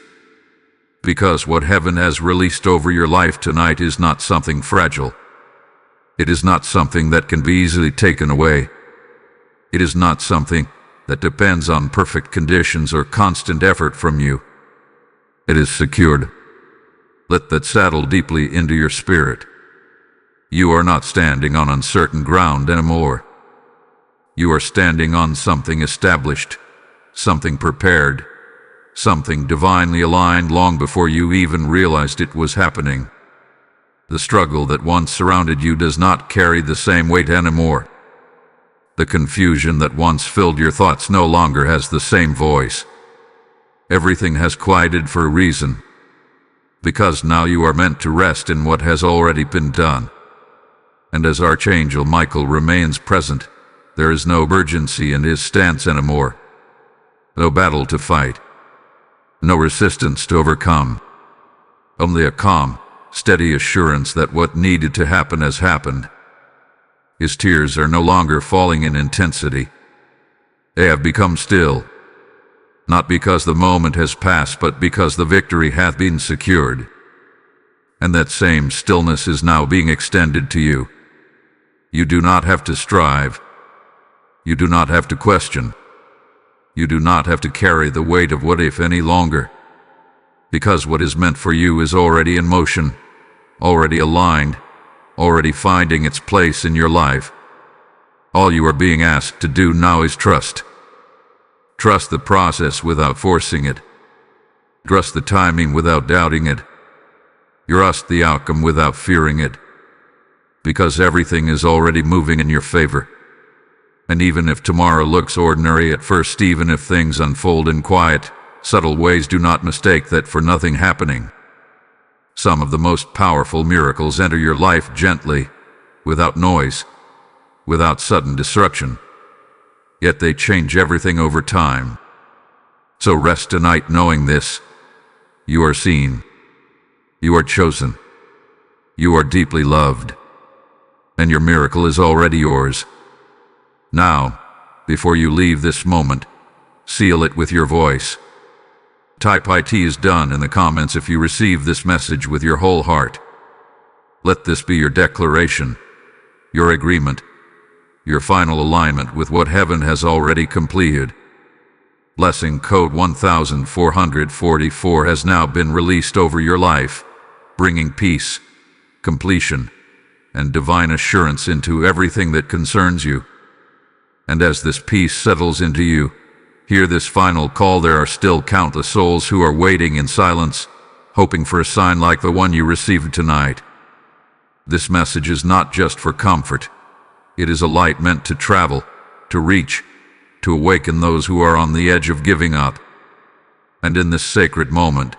A: Because what heaven has released over your life tonight is not something fragile. It is not something that can be easily taken away. It is not something that depends on perfect conditions or constant effort from you. It is secured. Let that settle deeply into your spirit. You are not standing on uncertain ground anymore. You are standing on something established, something prepared, something divinely aligned long before you even realized it was happening. The struggle that once surrounded you does not carry the same weight anymore. The confusion that once filled your thoughts no longer has the same voice. Everything has quieted for a reason, because now you are meant to rest in what has already been done. And as Archangel Michael remains present, there is no urgency in his stance anymore. No battle to fight. No resistance to overcome. Only a calm, steady assurance that what needed to happen has happened. His tears are no longer falling in intensity. They have become still. Not because the moment has passed, but because the victory hath been secured. And that same stillness is now being extended to you. You do not have to strive. You do not have to question. You do not have to carry the weight of what if any longer. Because what is meant for you is already in motion, already aligned, already finding its place in your life. All you are being asked to do now is trust. Trust the process without forcing it. Trust the timing without doubting it. Trust the outcome without fearing it. Because everything is already moving in your favor. And even if tomorrow looks ordinary at first, even if things unfold in quiet, subtle ways, do not mistake that for nothing happening. Some of the most powerful miracles enter your life gently, without noise, without sudden disruption. Yet they change everything over time. So rest tonight knowing this. You are seen. You are chosen. You are deeply loved. And your miracle is already yours. Now, before you leave this moment, seal it with your voice. Type "IT is done" in the comments if you receive this message with your whole heart. Let this be your declaration, your agreement, your final alignment with what heaven has already completed. Blessing code 1444 has now been released over your life, bringing peace, completion, and divine assurance into everything that concerns you. And as this peace settles into you, hear this final call. There are still countless souls who are waiting in silence, hoping for a sign like the one you received tonight. This message is not just for comfort. It is a light meant to travel, to reach, to awaken those who are on the edge of giving up. And in this sacred moment,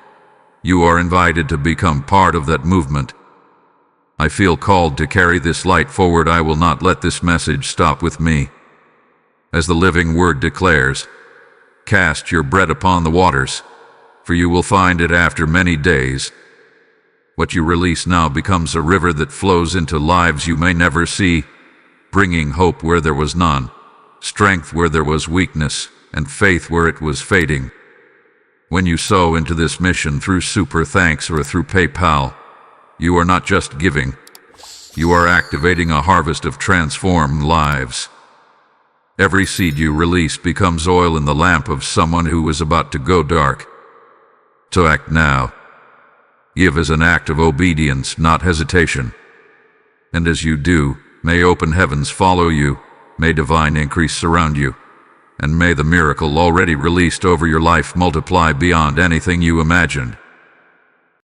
A: you are invited to become part of that movement. I feel called to carry this light forward. I will not let this message stop with me. As the living word declares, cast your bread upon the waters, for you will find it after many days. What you release now becomes a river that flows into lives you may never see, bringing hope where there was none, strength where there was weakness, and faith where it was fading. When you sow into this mission through Super Thanks or through PayPal, you are not just giving, you are activating a harvest of transformed lives. Every seed you release becomes oil in the lamp of someone who is about to go dark. So act now. Give as an act of obedience, not hesitation. And as you do, may open heavens follow you, may divine increase surround you, and may the miracle already released over your life multiply beyond anything you imagined.